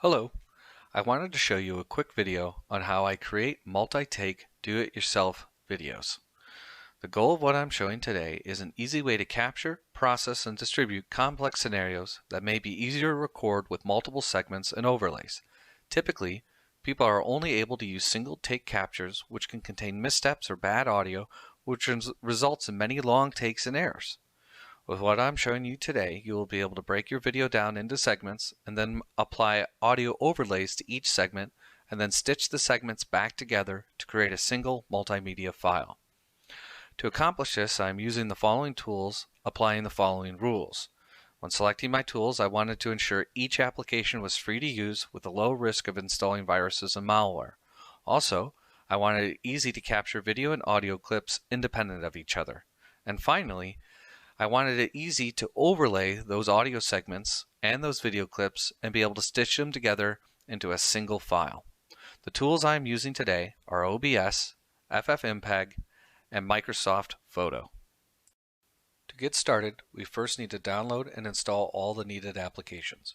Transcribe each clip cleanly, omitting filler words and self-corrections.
Hello, I wanted to show you a quick video on how I create multi-take do-it-yourself videos. The goal of what I'm showing today is an easy way to capture, process, and distribute complex scenarios that may be easier to record with multiple segments and overlays. Typically, people are only able to use single take captures, which can contain missteps or bad audio, which results in many long takes and errors. With what I'm showing you today, you will be able to break your video down into segments and then apply audio overlays to each segment and then stitch the segments back together to create a single multimedia file. To accomplish this, I'm using the following tools, applying the following rules. When selecting my tools, I wanted to ensure each application was free to use with a low risk of installing viruses and malware. Also, I wanted it easy to capture video and audio clips independent of each other. And finally, I wanted it easy to overlay those audio segments and those video clips and be able to stitch them together into a single file. The tools I'm using today are OBS, FFmpeg, and Microsoft Photo. To get started, we first need to download and install all the needed applications.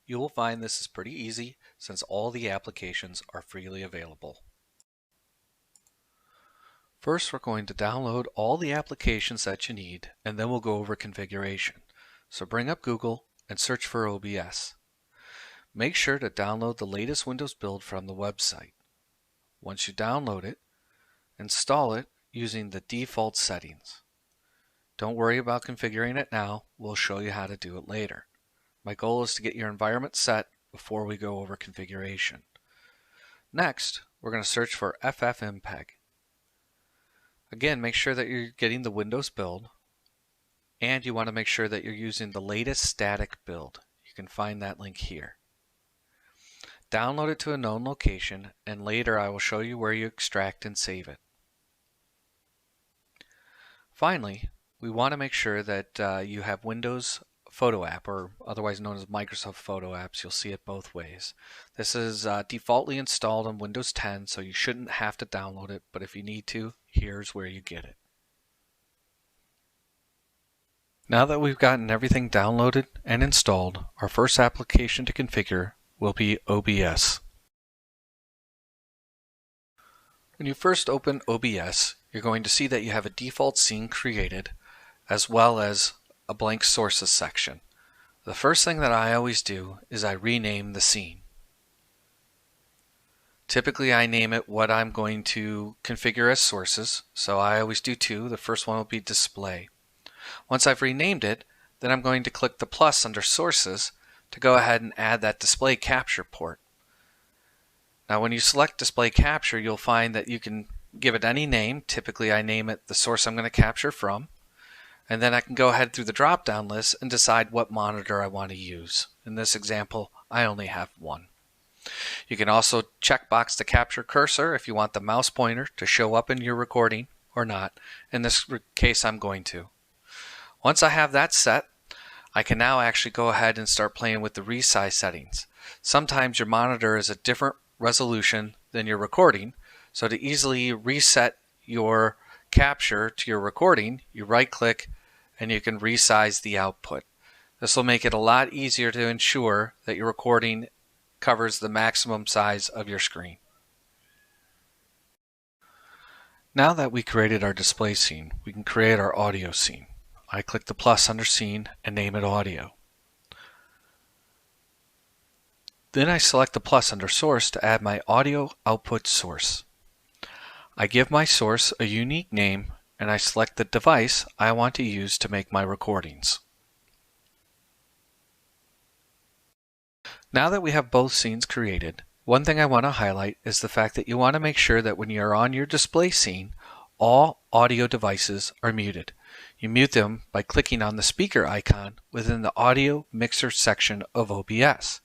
You will find this is pretty easy since all the applications are freely available. First, we're going to download all the applications that you need, and then we'll go over configuration. So bring up Google and search for OBS. Make sure to download the latest Windows build from the website. Once you download it, install it using the default settings. Don't worry about configuring it now, we'll show you how to do it later. My goal is to get your environment set before we go over configuration. Next, we're going to search for FFmpeg. Again, make sure that you're getting the Windows build, and you want to make sure that you're using the latest static build. You can find that link here. Download it to a known location, and later I will show you where you extract and save it. Finally, we want to make sure that you have Windows Photo app, or otherwise known as Microsoft Photo apps. You'll see it both ways. This is defaultly installed on Windows 10, so you shouldn't have to download it, but if you need to, here's where you get it. Now that we've gotten everything downloaded and installed, our first application to configure will be OBS. When you first open OBS, you're going to see that you have a default scene created, as well as a blank sources section. The first thing that I always do is I rename the scene. Typically I name it what I'm going to configure as sources, so I always do two. The first one will be display. Once I've renamed it, then I'm going to click the plus under sources to go ahead and add that display capture port. Now when you select display capture, you'll find that you can give it any name. Typically I name it the source I'm going to capture from. And then I can go ahead through the drop-down list and decide what monitor I want to use. In this example, I only have one. You can also checkbox the capture cursor if you want the mouse pointer to show up in your recording or not. In this case, I'm going to. Once I have that set, I can now actually go ahead and start playing with the resize settings. Sometimes your monitor is a different resolution than your recording, so to easily reset your capture to your recording, you right-click and you can resize the output. This will make it a lot easier to ensure that your recording covers the maximum size of your screen. Now that we created our display scene, we can create our audio scene. I click the plus under scene and name it audio. Then I select the plus under source to add my audio output source. I give my source a unique name and I select the device I want to use to make my recordings. Now that we have both scenes created, one thing I want to highlight is the fact that you want to make sure that when you're on your display scene, all audio devices are muted. You mute them by clicking on the speaker icon within the audio mixer section of OBS.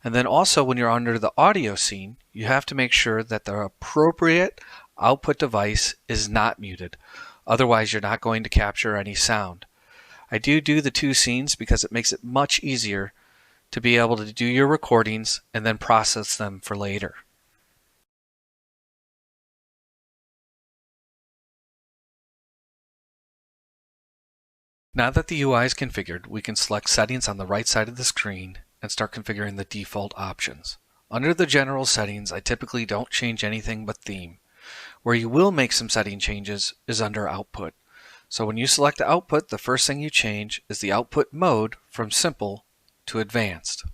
And then also when you're under the audio scene, you have to make sure that the appropriate output device is not muted. Otherwise, you're not going to capture any sound. I do the two scenes because it makes it much easier to be able to do your recordings and then process them for later. Now that the UI is configured, we can select settings on the right side of the screen and start configuring the default options. Under the general settings, I typically don't change anything but theme. Where you will make some setting changes is under output. So when you select output, the first thing you change is the output mode from simple to advanced.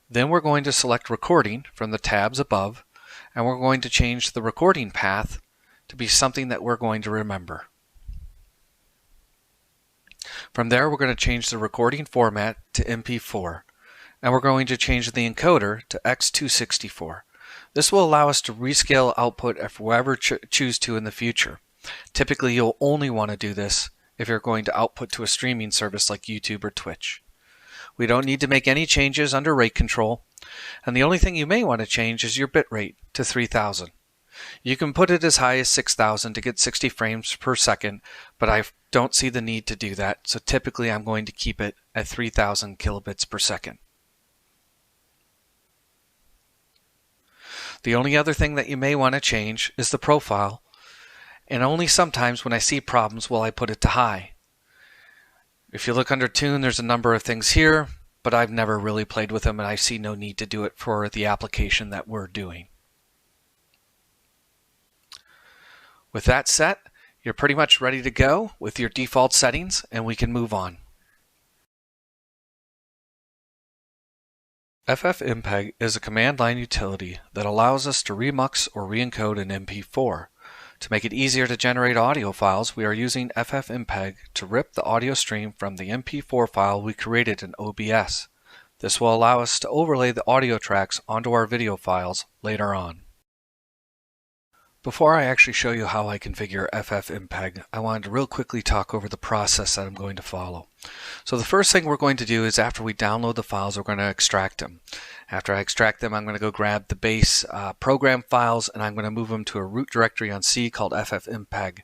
Then we're going to select recording from the tabs above, and we're going to change the recording path to be something that we're going to remember. From there, we're going to change the recording format to MP4, and we're going to change the encoder to X264. This will allow us to rescale output if we ever choose to in the future. Typically, you'll only want to do this if you're going to output to a streaming service like YouTube or Twitch. We don't need to make any changes under rate control, and the only thing you may want to change is your bitrate to 3000. You can put it as high as 6000 to get 60 frames per second, but I don't see the need to do that, so typically I'm going to keep it at 3000 kilobits per second. The only other thing that you may want to change is the profile, and only sometimes when I see problems will I put it to high. If you look under tune, there's a number of things here, but I've never really played with them and I see no need to do it for the application that we're doing. With that set, you're pretty much ready to go with your default settings, and we can move on. FFmpeg is a command line utility that allows us to remux or re-encode an MP4. To make it easier to generate audio files, we are using FFmpeg to rip the audio stream from the MP4 file we created in OBS. This will allow us to overlay the audio tracks onto our video files later on. Before I actually show you how I configure FFmpeg, I wanted to real quickly talk over the process that I'm going to follow. So the first thing we're going to do is after we download the files, we're going to extract them. After I extract them, I'm going to go grab the base program files and I'm going to move them to a root directory on C called FFmpeg.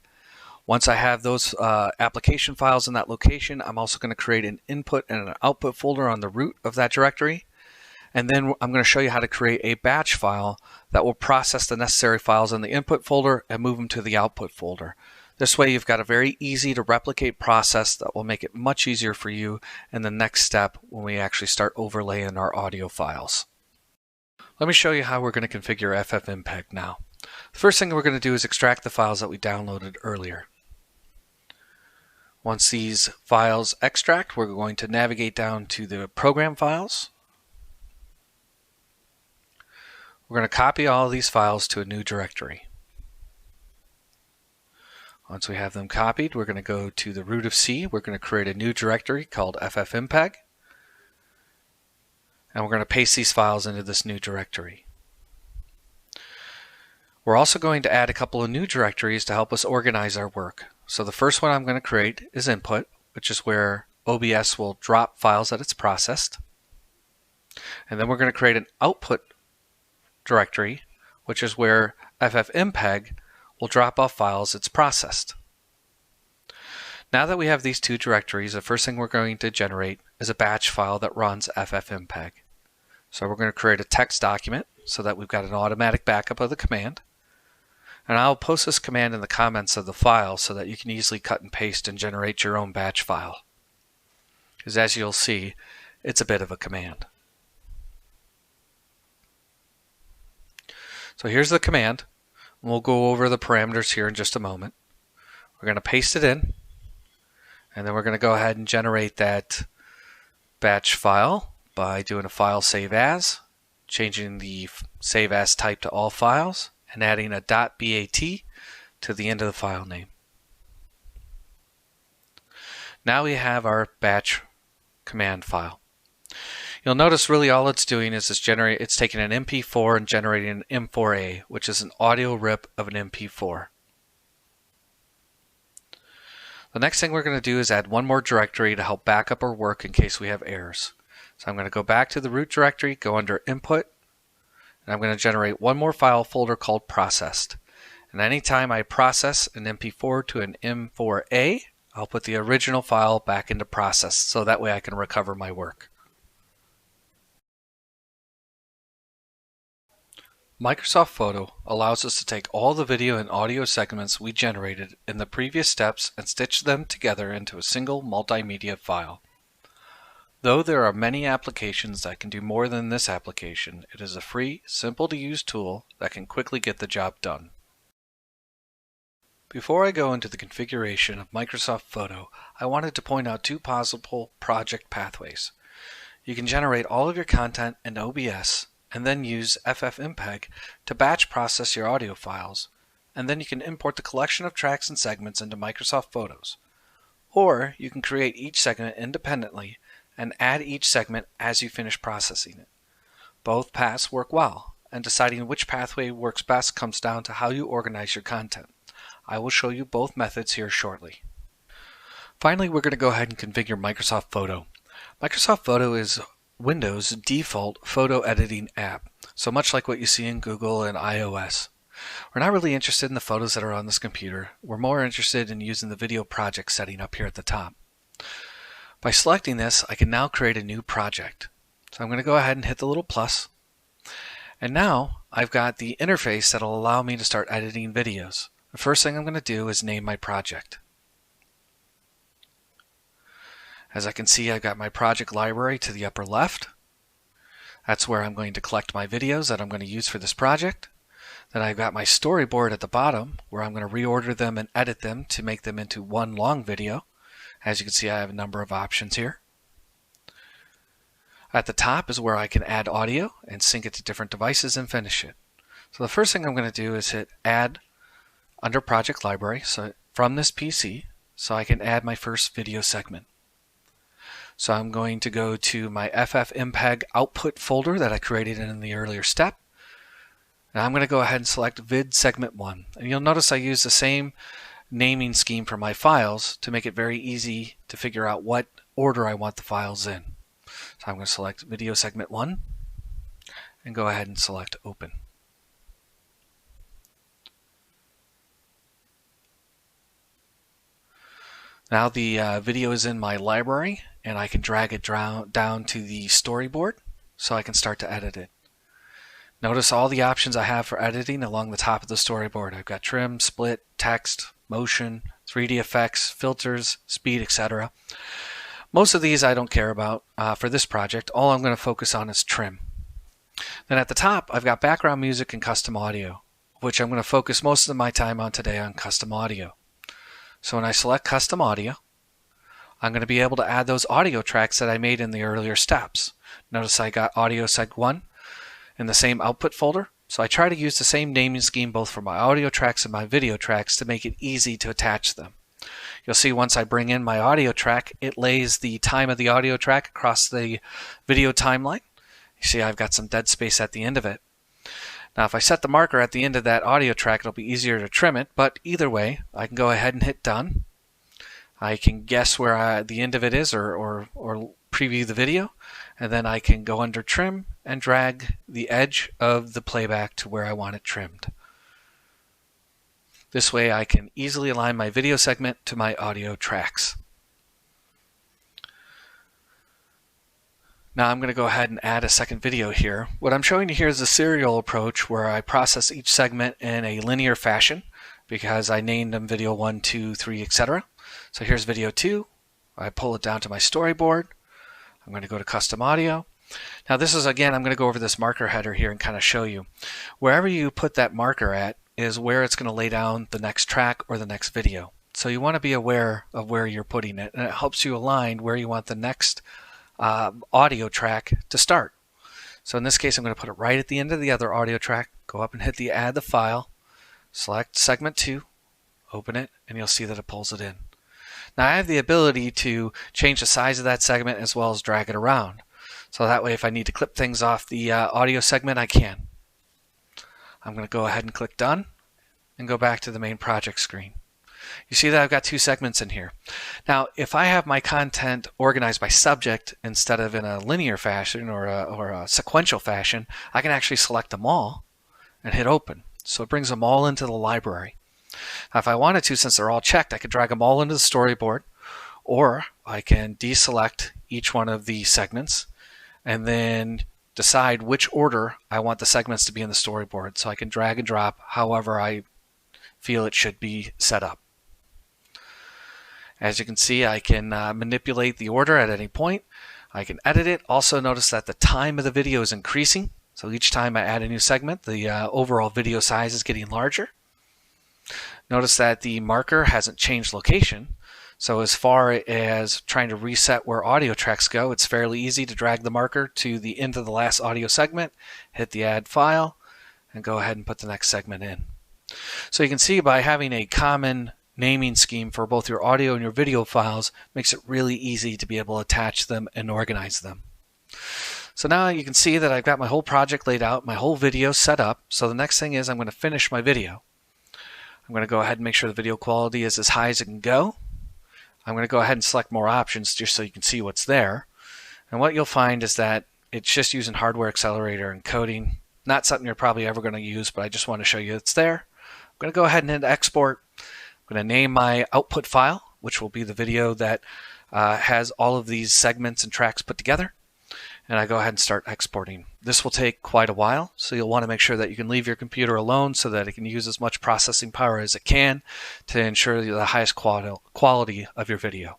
Once I have those application files in that location, I'm also going to create an input and an output folder on the root of that directory. And then I'm going to show you how to create a batch file that will process the necessary files in the input folder and move them to the output folder. This way you've got a very easy to replicate process that will make it much easier for you in the next step when we actually start overlaying our audio files. Let me show you how we're going to configure FFmpeg now. The first thing we're going to do is extract the files that we downloaded earlier. Once these files extract, we're going to navigate down to the program files. We're going to copy all of these files to a new directory. Once we have them copied, we're going to go to the root of C. We're going to create a new directory called FFmpeg. And we're going to paste these files into this new directory. We're also going to add a couple of new directories to help us organize our work. So the first one I'm going to create is input, which is where OBS will drop files that it's processed. And then we're going to create an output directory, which is where FFmpeg will drop off files it's processed. Now that we have these two directories, the first thing we're going to generate is a batch file that runs FFmpeg. So we're going to create a text document so that we've got an automatic backup of the command. And I'll post this command in the comments of the file so that you can easily cut and paste and generate your own batch file. Because as you'll see, it's a bit of a command. So here's the command. We'll go over the parameters here in just a moment. We're going to paste it in, and then we're going to go ahead and generate that batch file by doing a file save as, changing the save as type to all files, and adding a .bat to the end of the file name. Now we have our batch command file. You'll notice really all it's doing is it's taking an MP4 and generating an M4A, which is an audio rip of an MP4. The next thing we're going to do is add one more directory to help back up our work in case we have errors. So I'm going to go back to the root directory, go under input, and I'm going to generate one more file folder called processed. And anytime I process an MP4 to an M4A, I'll put the original file back into process so that way I can recover my work. Microsoft Photo allows us to take all the video and audio segments we generated in the previous steps and stitch them together into a single multimedia file. Though there are many applications that can do more than this application, it is a free, simple to use tool that can quickly get the job done. Before I go into the configuration of Microsoft Photo, I wanted to point out two possible project pathways. You can generate all of your content in OBS and then use FFmpeg to batch process your audio files, and then you can import the collection of tracks and segments into Microsoft Photos. Or you can create each segment independently and add each segment as you finish processing it. Both paths work well, and deciding which pathway works best comes down to how you organize your content. I will show you both methods here shortly. Finally, we're going to go ahead and configure Microsoft Photo. Microsoft Photo is Windows' default photo editing app, so much like what you see in Google and iOS. We're not really interested in the photos that are on this computer. We're more interested in using the video project setting up here at the top. By selecting this, I can now create a new project. So I'm going to go ahead and hit the little plus. And now I've got the interface that will allow me to start editing videos. The first thing I'm going to do is name my project. As I can see, I've got my project library to the upper left. That's where I'm going to collect my videos that I'm going to use for this project. Then I've got my storyboard at the bottom where I'm going to reorder them and edit them to make them into one long video. As you can see, I have a number of options here. At the top is where I can add audio and sync it to different devices and finish it. So the first thing I'm going to do is hit Add under Project Library from this PC so I can add my first video segment. So I'm going to go to my FFmpeg output folder that I created in the earlier step. And I'm going to go ahead and select Vid Segment 1. And you'll notice I use the same naming scheme for my files to make it very easy to figure out what order I want the files in. So I'm going to select Video Segment 1 and go ahead and select Open. Now the video is in my library and I can drag it down to the storyboard so I can start to edit it. Notice all the options I have for editing along the top of the storyboard. I've got trim, split, text, motion, 3D effects, filters, speed, etc. Most of these I don't care about for this project. All I'm going to focus on is trim. Then at the top I've got background music and custom audio, which I'm going to focus most of my time on today on custom audio. So when I select custom audio, I'm going to be able to add those audio tracks that I made in the earlier steps. Notice I got audio seg 1 in the same output folder. So I try to use the same naming scheme both for my audio tracks and my video tracks to make it easy to attach them. You'll see once I bring in my audio track, it lays the time of the audio track across the video timeline. You see I've got some dead space at the end of it. Now if I set the marker at the end of that audio track, it'll be easier to trim it, but either way, I can go ahead and hit done. I can guess where the end of it is or preview the video, and then I can go under trim and drag the edge of the playback to where I want it trimmed. This way I can easily align my video segment to my audio tracks. Now I'm going to go ahead and add a second video here. What I'm showing you here is a serial approach where I process each segment in a linear fashion because I named them video 1, 2, 3, etc. So here's video 2. I pull it down to my storyboard. I'm going to go to custom audio. Now this is, again, I'm going to go over this marker header here and kind of show you. Wherever you put that marker at is where it's going to lay down the next track or the next video. So you want to be aware of where you're putting it, and it helps you align where you want the next audio track to start. So in this case, I'm going to put it right at the end of the other audio track, go up and hit the Add the File, select segment 2, open it, and you'll see that it pulls it in. Now I have the ability to change the size of that segment as well as drag it around. So that way if I need to clip things off the audio segment, I can. I'm going to go ahead and click Done and go back to the main project screen. You see that I've got two segments in here. Now if I have my content organized by subject instead of in a linear fashion or a sequential fashion, I can actually select them all and hit Open. So it brings them all into the library. Now if I wanted to, since they're all checked, I could drag them all into the storyboard, or I can deselect each one of the segments and then decide which order I want the segments to be in the storyboard. So I can drag and drop however I feel it should be set up. As you can see, I can manipulate the order at any point. I can edit it. Also notice that the time of the video is increasing. So each time I add a new segment, the overall video size is getting larger. Notice that the marker hasn't changed location. So as far as trying to reset where audio tracks go, it's fairly easy to drag the marker to the end of the last audio segment, hit the add file, and go ahead and put the next segment in. So you can see by having a common naming scheme for both your audio and your video files makes it really easy to be able to attach them and organize them. So now you can see that I've got my whole project laid out, my whole video set up. So the next thing is I'm going to finish my video. I'm going to go ahead and make sure the video quality is as high as it can go. I'm going to go ahead and select more options just so you can see what's there. And what you'll find is that it's just using hardware accelerator encoding. Not something you're probably ever going to use, but I just want to show you it's there. I'm going to go ahead and hit export. I'm going to name my output file, which will be the video that has all of these segments and tracks put together. And I go ahead and start exporting. This will take quite a while, so you'll want to make sure that you can leave your computer alone so that it can use as much processing power as it can to ensure the highest quality of your video.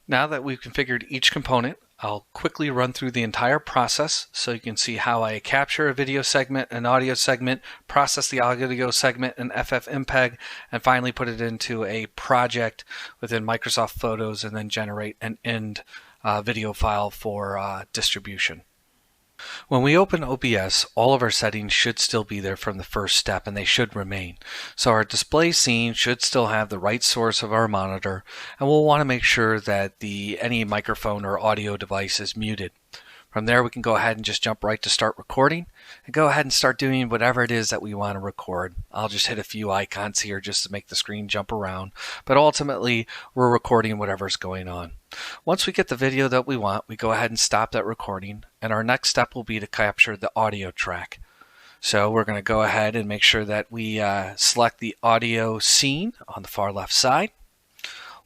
Now that we've configured each component, I'll quickly run through the entire process so you can see how I capture a video segment, an audio segment, process the audio segment in FFmpeg, and finally put it into a project within Microsoft Photos and then generate an end video file for distribution. When we open OBS, all of our settings should still be there from the first step, and they should remain. So our display scene should still have the right source of our monitor, and we'll want to make sure that any microphone or audio device is muted. From there, we can go ahead and just jump right to start recording and go ahead and start doing whatever it is that we want to record. I'll just hit a few icons here just to make the screen jump around, but ultimately we're recording whatever's going on. Once we get the video that we want, we go ahead and stop that recording, and our next step will be to capture the audio track. So we're going to go ahead and make sure that we select the audio scene on the far left side.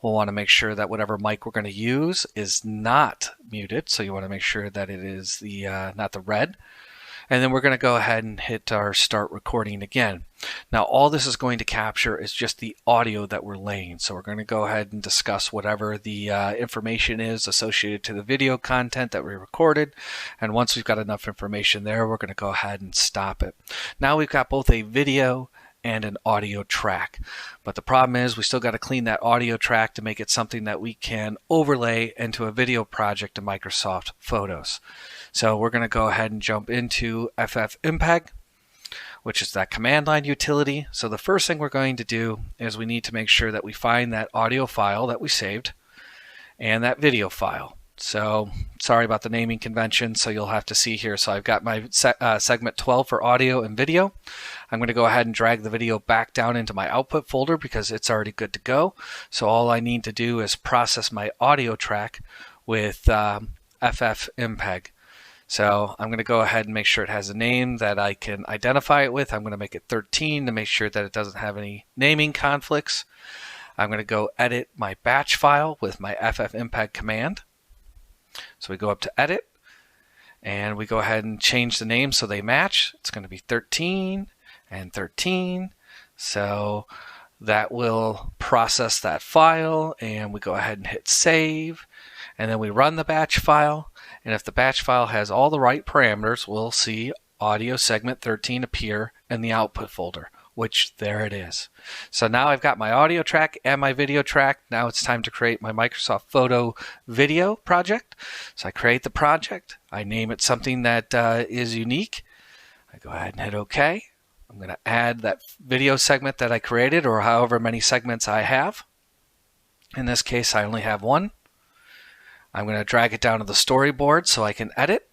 We'll want to make sure that whatever mic we're going to use is not muted, so you want to make sure that it is not the red. And then we're going to go ahead and hit our start recording again. Now all this is going to capture is just the audio that we're laying. So we're going to go ahead and discuss whatever the information is associated to the video content that we recorded. And once we've got enough information there, we're going to go ahead and stop it. Now we've got both a video and an audio track. But the problem is we still got to clean that audio track to make it something that we can overlay into a video project in Microsoft Photos. So we're going to go ahead and jump into FFmpeg, which is that command line utility. So the first thing we're going to do is we need to make sure that we find that audio file that we saved and that video file. So sorry about the naming convention, so you'll have to see here. So I've got my segment 12 for audio and video. I'm going to go ahead and drag the video back down into my output folder because it's already good to go. So all I need to do is process my audio track with FFmpeg. So I'm going to go ahead and make sure it has a name that I can identify it with. I'm going to make it 13 to make sure that it doesn't have any naming conflicts. I'm going to go edit my batch file with my FFmpeg command. So we go up to edit and we go ahead and change the name so they match. It's going to be 13 and 13. So that will process that file, and we go ahead and hit save, and then we run the batch file. And if the batch file has all the right parameters, we'll see audio segment 13 appear in the output folder, which there it is. So now I've got my audio track and my video track. Now it's time to create my Microsoft Photo video project. So I create the project. I name it something that is unique. I go ahead and hit OK. I'm going to add that video segment that I created, or however many segments I have. In this case, I only have one. I'm going to drag it down to the storyboard so I can edit.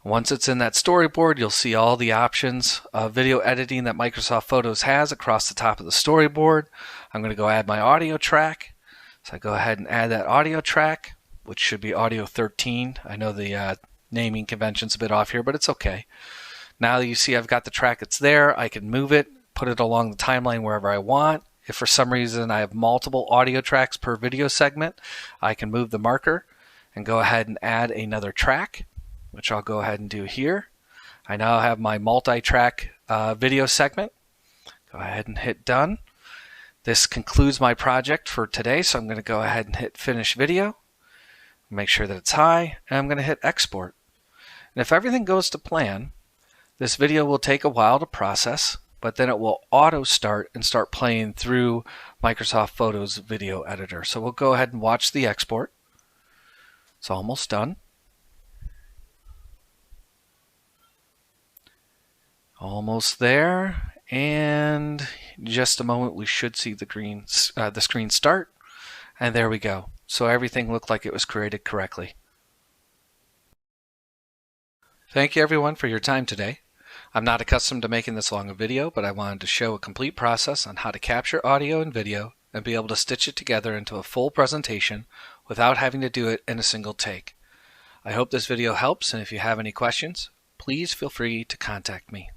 Once it's in that storyboard, you'll see all the options of video editing that Microsoft Photos has across the top of the storyboard. I'm going to go add my audio track. So I go ahead and add that audio track, which should be audio 13. I know the naming convention's a bit off here, but it's okay. Now that you see I've got the track that's there, I can move it, put it along the timeline wherever I want. If for some reason I have multiple audio tracks per video segment, I can move the marker and go ahead and add another track, which I'll go ahead and do here. I now have my multi-track video segment. Go ahead and hit done. This concludes my project for today, so I'm going to go ahead and hit Finish Video. Make sure that it's high, and I'm going to hit Export. And if everything goes to plan, this video will take a while to process, but then it will auto start and start playing through Microsoft Photos video editor. So we'll go ahead and watch the export. It's almost done. Almost there, and in just a moment we should see the screen start, and there we go. So everything looked like it was created correctly. Thank you everyone for your time today. I'm not accustomed to making this long a video, but I wanted to show a complete process on how to capture audio and video and be able to stitch it together into a full presentation without having to do it in a single take. I hope this video helps, and if you have any questions, please feel free to contact me.